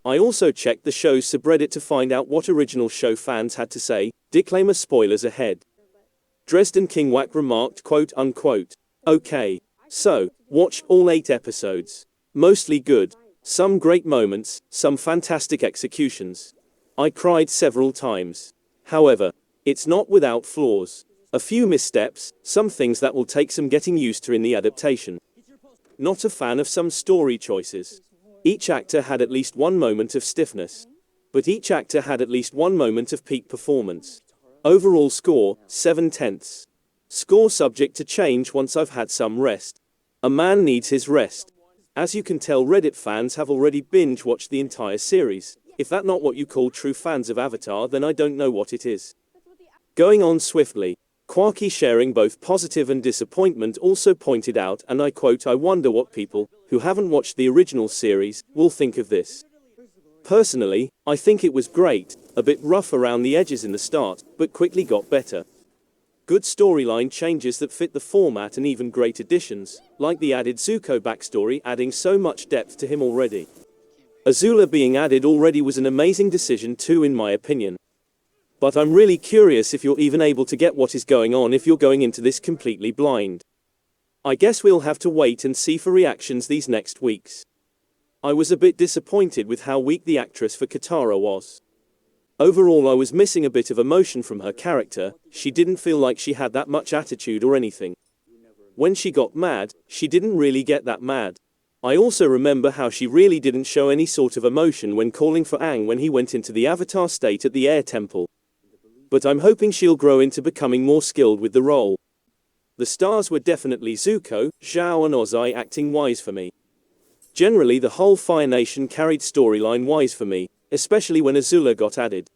I also checked the show's subreddit to find out what original show fans had to say. Disclaimer: spoilers ahead. Dresden Kingwack remarked, quote unquote, "Okay. So, watch all 8 episodes. Mostly good. Some great moments, some fantastic executions. I cried several times. However, it's not without flaws. A few missteps, some things that will take some getting used to in the adaptation. Not a fan of some story choices. Each actor had at least one moment of stiffness. But each actor had at least one moment of peak performance. Overall score, 7/10. Score subject to change once I've had some rest. A man needs his rest. As you can tell, Reddit fans have already binge-watched the entire series. If that's not what you call true fans of Avatar, then I don't know what it is." Going on swiftly, Quarky, sharing both positive and disappointment, also pointed out, and I quote, "I wonder what people, who haven't watched the original series, will think of this. Personally, I think it was great, a bit rough around the edges in the start, but quickly got better. Good storyline changes that fit the format and even great additions, like the added Zuko backstory, adding so much depth to him already. Azula being added already was an amazing decision too, in my opinion. But I'm really curious if you're even able to get what is going on if you're going into this completely blind. I guess we'll have to wait and see for reactions these next weeks. I was a bit disappointed with how weak the actress for Katara was. Overall, I was missing a bit of emotion from her character. She didn't feel like she had that much attitude or anything. When she got mad, she didn't really get that mad. I also remember how she really didn't show any sort of emotion when calling for Aang when he went into the Avatar state at the Air Temple. But I'm hoping she'll grow into becoming more skilled with the role. The stars were definitely Zuko, Zhao and Ozai acting wise for me. Generally, the whole Fire Nation carried storyline wise for me, especially when Azula got added.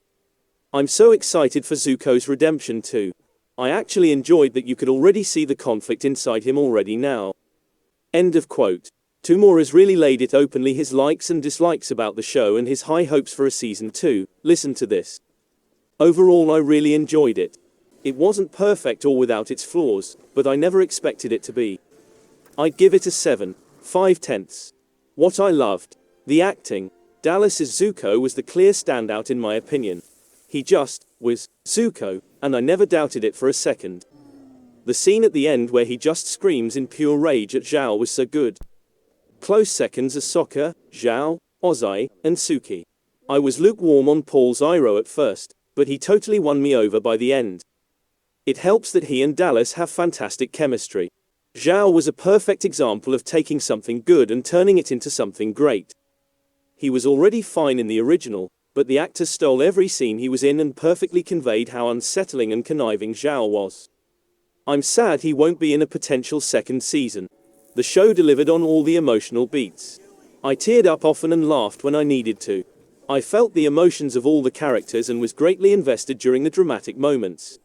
I'm so excited for Zuko's redemption too. I actually enjoyed that you could already see the conflict inside him already now." End of quote. Tumor has really laid it openly, his likes and dislikes about the show and his high hopes for a season 2. Listen to this. "Overall, I really enjoyed it. It wasn't perfect or without its flaws, but I never expected it to be. I'd give it a 7/5. What I loved. The acting. Dallas's Zuko was the clear standout in my opinion. He just was Zuko, and I never doubted it for a second. The scene at the end where he just screams in pure rage at Zhao was so good. Close seconds are Sokka, Zhao, Ozai, and Suki. I was lukewarm on Paul Iroh at first, but he totally won me over by the end. It helps that he and Dallas have fantastic chemistry. Zhao was a perfect example of taking something good and turning it into something great. He was already fine in the original, but the actor stole every scene he was in and perfectly conveyed how unsettling and conniving Zhao was. I'm sad he won't be in a potential second season. The show delivered on all the emotional beats. I teared up often and laughed when I needed to. I felt the emotions of all the characters and was greatly invested during the dramatic moments.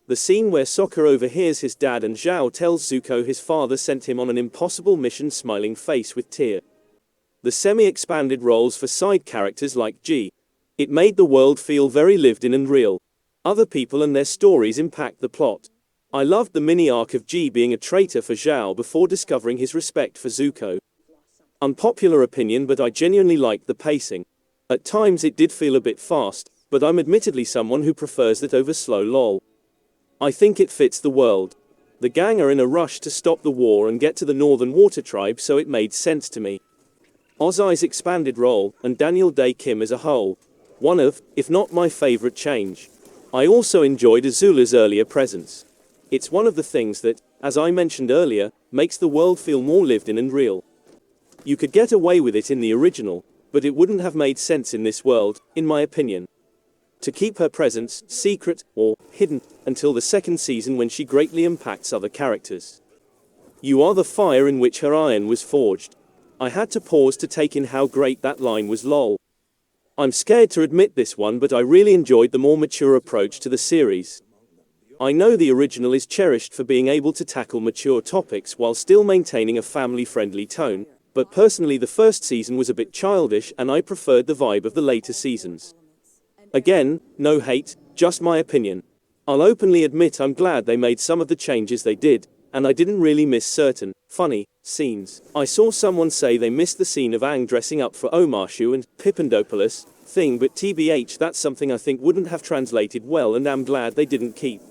The scene where Sokka overhears his dad and Zhao tells Zuko his father sent him on an impossible mission, smiling face with tear. The semi-expanded roles for side characters like G. It made the world feel very lived in and real. Other people and their stories impact the plot. I loved the mini-arc of G being a traitor for Zhao before discovering his respect for Zuko. Unpopular opinion, but I genuinely liked the pacing. At times it did feel a bit fast, but I'm admittedly someone who prefers that over slow lol. I think it fits the world. The gang are in a rush to stop the war and get to the Northern Water Tribe, so it made sense to me. Ozai's expanded role, and Daniel Day Kim as a whole. One of, if not my favorite change. I also enjoyed Azula's earlier presence. It's one of the things that, as I mentioned earlier, makes the world feel more lived in and real. You could get away with it in the original, but it wouldn't have made sense in this world, in my opinion. To keep her presence secret, or hidden, until the second season when she greatly impacts other characters. You are the fire in which her iron was forged. I had to pause to take in how great that line was lol. I'm scared to admit this one, but I really enjoyed the more mature approach to the series. I know the original is cherished for being able to tackle mature topics while still maintaining a family-friendly tone, but personally the first season was a bit childish and I preferred the vibe of the later seasons. Again, no hate, just my opinion. I'll openly admit I'm glad they made some of the changes they did, and I didn't really miss certain, funny, Scenes. I saw someone say they missed the scene of Aang dressing up for Omashu and Pippindopolis thing, but TBH, that's something I think wouldn't have translated well, and I'm glad they didn't keep.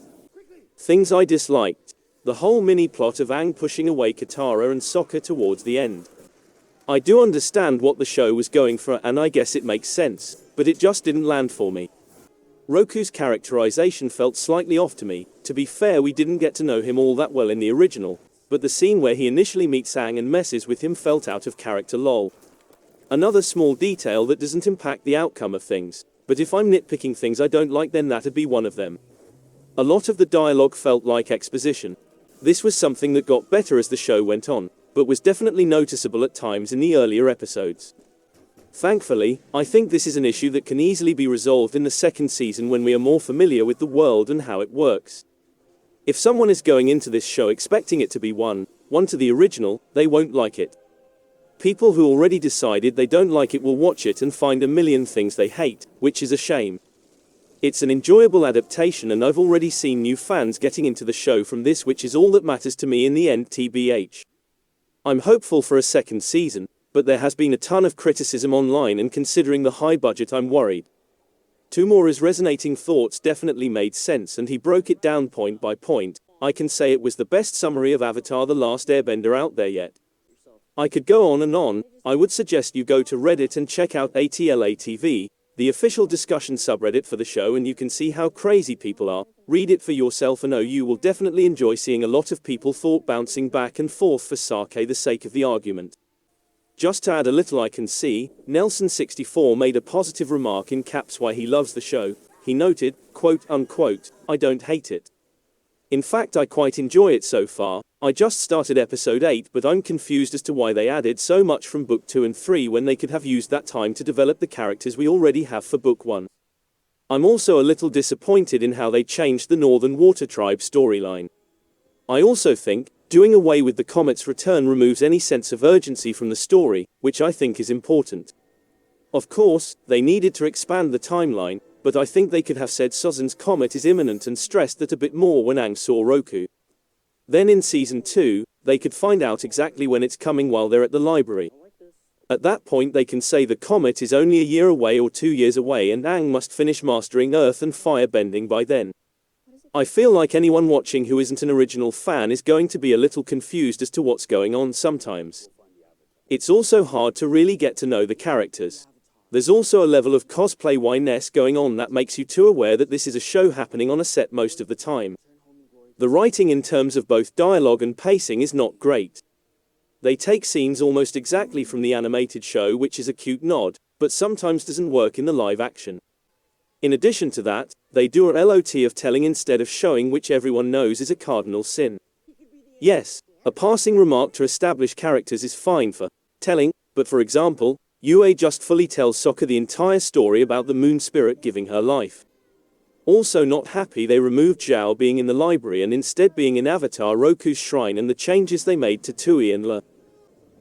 Things I disliked. The whole mini-plot of Aang pushing away Katara and Sokka towards the end. I do understand what the show was going for, and I guess it makes sense, but it just didn't land for me. Roku's characterization felt slightly off to me. To be fair, we didn't get to know him all that well in the original, but the scene where he initially meets Aang and messes with him felt out of character, lol. Another small detail that doesn't impact the outcome of things, but if I'm nitpicking things I don't like, then that'd be one of them. A lot of the dialogue felt like exposition. This was something that got better as the show went on, but was definitely noticeable at times in the earlier episodes. Thankfully, I think this is an issue that can easily be resolved in the second season when we are more familiar with the world and how it works. If someone is going into this show expecting it to be one to the original, they won't like it. People who already decided they don't like it will watch it and find a million things they hate, which is a shame. It's an enjoyable adaptation, and I've already seen new fans getting into the show from this, which is all that matters to me in the end, TBH. I'm hopeful for a second season, but there has been a ton of criticism online, and considering the high budget I'm worried. Tomura's resonating thoughts definitely made sense, and he broke it down point by point. I can say it was the best summary of Avatar: The Last Airbender out there yet. I could go on and on. I would suggest you go to Reddit and check out ATLATV, the official discussion subreddit for the show, and you can see how crazy people are. Read it for yourself, and you will definitely enjoy seeing a lot of people thought bouncing back and forth for sake the sake of the argument. Just to add a little, I can see, Nelson64 made a positive remark in caps why he loves the show. He noted, quote unquote, "I don't hate it. In fact, I quite enjoy it so far. I just started episode 8, but I'm confused as to why they added so much from book 2 and 3 when they could have used that time to develop the characters we already have for book 1. I'm also a little disappointed in how they changed the Northern Water Tribe storyline. I also think, doing away with the comet's return removes any sense of urgency from the story, which I think is important. Of course, they needed to expand the timeline, but I think they could have said Sozan's comet is imminent and stressed that a bit more when Aang saw Roku. Then in season 2, they could find out exactly when it's coming while they're at the library. At that point they can say the comet is only a year away or 2 years away, and Aang must finish mastering earth and fire bending by then. I feel like anyone watching who isn't an original fan is going to be a little confused as to what's going on sometimes. It's also hard to really get to know the characters. There's also a level of cosplay wine-ness going on that makes you too aware that this is a show happening on a set most of the time. The writing in terms of both dialogue and pacing is not great. They take scenes almost exactly from the animated show, which is a cute nod, but sometimes doesn't work in the live action. In addition to that, they do a lot of telling instead of showing, which everyone knows is a cardinal sin. Yes, a passing remark to establish characters is fine for telling, but for example, Yue just fully tells Sokka the entire story about the moon spirit giving her life. Also not happy they removed Zhao being in the library and instead being in Avatar Roku's shrine, and the changes they made to Tui and La.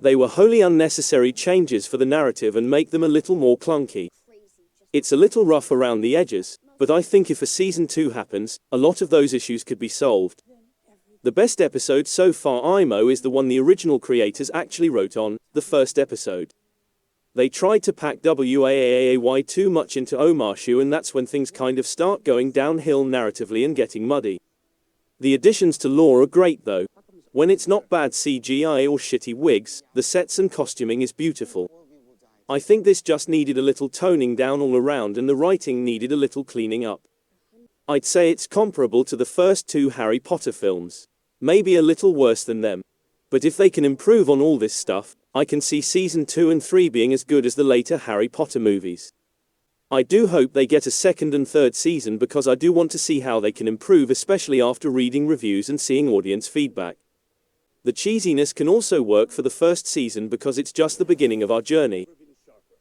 They were wholly unnecessary changes for the narrative and make them a little more clunky. It's a little rough around the edges, but I think if a season 2 happens, a lot of those issues could be solved. The best episode so far, IMO, is the one the original creators actually wrote on, the first episode. They tried to pack WAAAY too much into Omashu, and that's when things kind of start going downhill narratively and getting muddy. The additions to lore are great though. When it's not bad CGI or shitty wigs, the sets and costuming is beautiful. I think this just needed a little toning down all around, and the writing needed a little cleaning up. I'd say it's comparable to the first 2 Harry Potter films. Maybe a little worse than them. But if they can improve on all this stuff, I can see season 2 and 3 being as good as the later Harry Potter movies. I do hope they get a second and third season, because I do want to see how they can improve, especially after reading reviews and seeing audience feedback. The cheesiness can also work for the first season because it's just the beginning of our journey.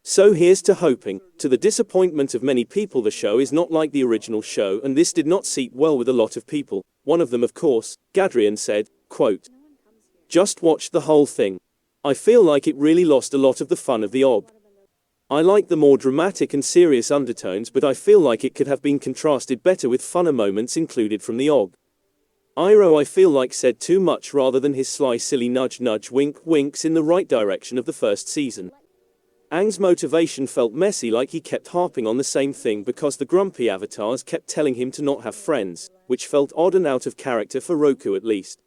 So here's to hoping. To the disappointment of many people, the show is not like the original show, and this did not seat well with a lot of people. One of them, of course, Gadrian, said, quote, "Just watch the whole thing. I feel like it really lost a lot of the fun of the OG. I like the more dramatic and serious undertones, but I feel like it could have been contrasted better with funner moments included from the OG. Iroh I feel like said too much rather than his sly silly nudge nudge wink winks in the right direction of the first season. Aang's motivation felt messy, like he kept harping on the same thing because the grumpy avatars kept telling him to not have friends, which felt odd and out of character for Roku at least.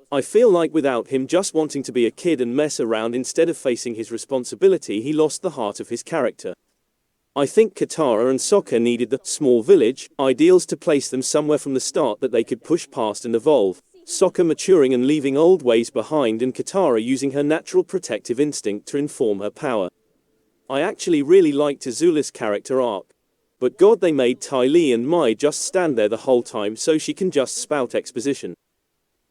I feel like without him just wanting to be a kid and mess around instead of facing his responsibility, he lost the heart of his character. I think Katara and Sokka needed the small village ideals to place them somewhere from the start that they could push past and evolve. Sokka maturing and leaving old ways behind, and Katara using her natural protective instinct to inform her power. I actually really liked Azula's character arc. But God, they made Ty Lee and Mai just stand there the whole time so she can just spout exposition.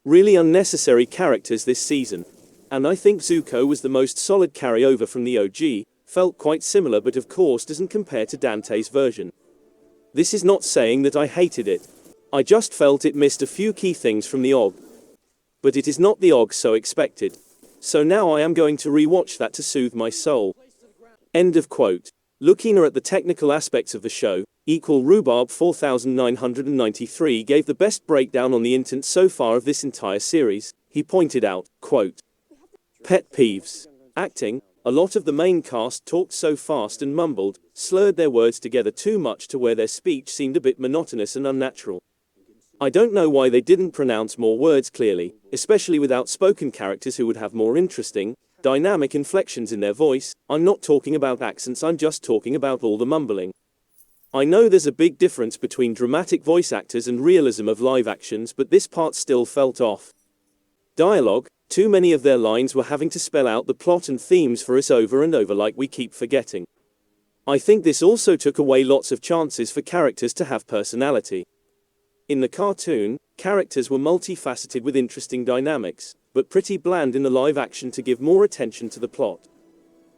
Really unnecessary characters this season. And I think Zuko was the most solid carryover from the OG, felt quite similar but of course doesn't compare to Dante's version. This is not saying that I hated it. I just felt it missed a few key things from the OG. But it is not the OG so expected. So now I am going to rewatch that to soothe my soul. End of quote. Looking at the technical aspects of the show, Rhubarb 4993 gave the best breakdown on the internet so far of this entire series. He pointed out, quote, "Pet peeves. Acting. A lot of the main cast talked so fast and mumbled, slurred their words together too much to where their speech seemed a bit monotonous and unnatural. I don't know why they didn't pronounce more words clearly, especially with outspoken characters who would have more interesting, dynamic inflections in their voice. I'm not talking about accents, I'm just talking about all the mumbling. I know there's a big difference between dramatic voice actors and realism of live actions, but this part still felt off. Dialogue. Too many of their lines were having to spell out the plot and themes for us over and over like we keep forgetting. I think this also took away lots of chances for characters to have personality. In the cartoon, characters were multifaceted with interesting dynamics, but pretty bland in the live action to give more attention to the plot.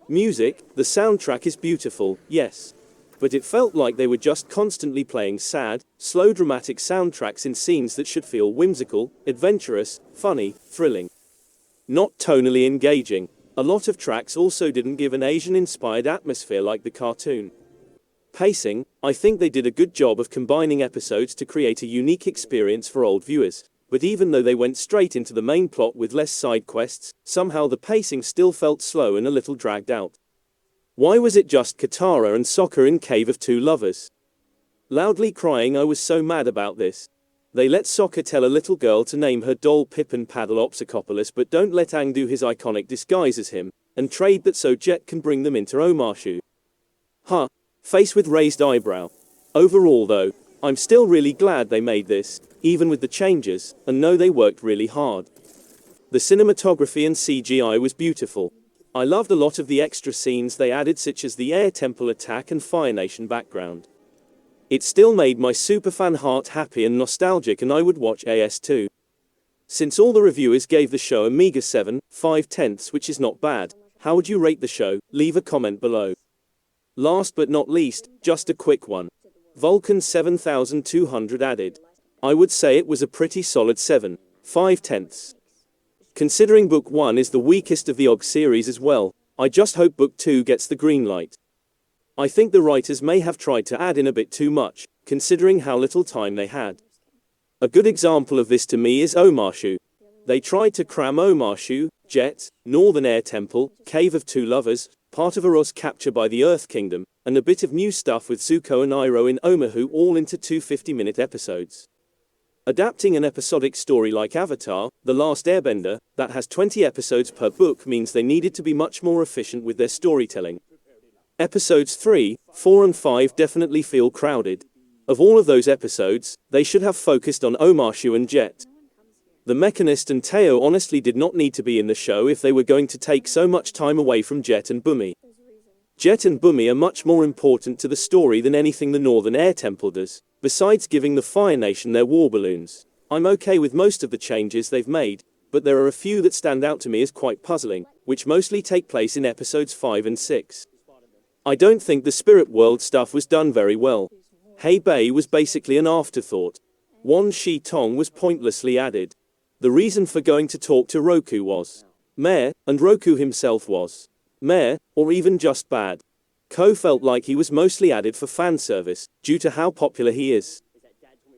Music, the soundtrack is beautiful, yes. But it felt like they were just constantly playing sad, slow dramatic soundtracks in scenes that should feel whimsical, adventurous, funny, thrilling. Not tonally engaging. A lot of tracks also didn't give an Asian-inspired atmosphere like the cartoon. Pacing. I think they did a good job of combining episodes to create a unique experience for old viewers. But even though they went straight into the main plot with less side quests, somehow the pacing still felt slow and a little dragged out. Why was it just Katara and Sokka in Cave of Two Lovers? Loudly crying, I was so mad about this. They let Sokka tell a little girl to name her doll Pippin Paddleopsicopolis, but don't let Aang do his iconic disguise as him, and trade that so Jet can bring them into Omashu. Huh. Face with raised eyebrow. Overall though, I'm still really glad they made this, even with the changes, and know they worked really hard. The cinematography and CGI was beautiful. I loved a lot of the extra scenes they added, such as the Air Temple attack and Fire Nation background. It still made my superfan heart happy and nostalgic, and I would watch AS2. Since all the reviewers gave the show a meager 7/5, which is not bad, how would you rate the show? Leave a comment below. Last but not least, just a quick one. Vulcan 7200 added. I would say it was a pretty solid 7/5. Considering Book 1 is the weakest of the OG series as well, I just hope Book 2 gets the green light. I think the writers may have tried to add in a bit too much, considering how little time they had. A good example of this to me is Omashu. They tried to cram Omashu, Jet, Northern Air Temple, Cave of Two Lovers, part of Aros capture by the Earth Kingdom, and a bit of new stuff with Zuko and Iroh in Omahu all into 2 50-minute episodes. Adapting an episodic story like Avatar, The Last Airbender, that has 20 episodes per book means they needed to be much more efficient with their storytelling. Episodes 3, 4 and 5 definitely feel crowded. Of all of those episodes, they should have focused on Omashu and Jet. The Mechanist and Teo honestly did not need to be in the show if they were going to take so much time away from Jet and Bumi. Jet and Bumi are much more important to the story than anything the Northern Air Temple does, besides giving the Fire Nation their war balloons. I'm okay with most of the changes they've made, but there are a few that stand out to me as quite puzzling, which mostly take place in episodes 5 and 6. I don't think the Spirit World stuff was done very well. Hey Bay was basically an afterthought. Wan Shi Tong was pointlessly added. The reason for going to talk to Roku was meh, and Roku himself was meh, or even just bad. Ko felt like he was mostly added for fan service, due to how popular he is.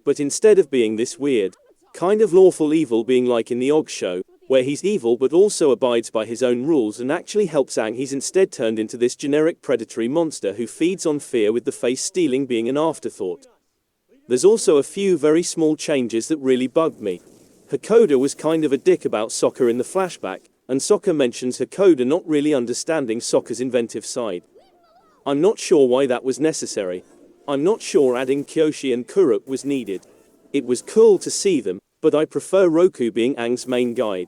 But instead of being this weird, Kind of lawful evil being like in the Og show, where he's evil but also abides by his own rules and actually helps Aang. He's instead turned into this generic predatory monster who feeds on fear, with the face stealing being an afterthought. There's also a few very small changes that really bugged me. Hakoda was kind of a dick about Sokka in the flashback, and Sokka mentions Hakoda not really understanding Sokka's inventive side. I'm not sure why that was necessary. I'm not sure adding Kyoshi and Kuruk was needed. It was cool to see them, but I prefer Roku being Aang's main guide.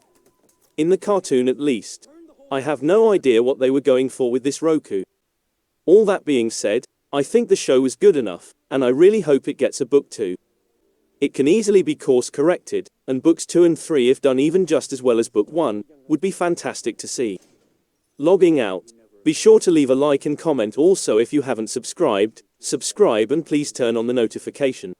In the cartoon at least. I have no idea what they were going for with this Roku. All that being said, I think the show was good enough, and I really hope it gets a book 2. It can easily be course corrected, and books 2 and 3, if done even just as well as book 1, would be fantastic to see. Logging out. Be sure to leave a like and comment. Also, if you haven't subscribed, subscribe and please turn on the notification.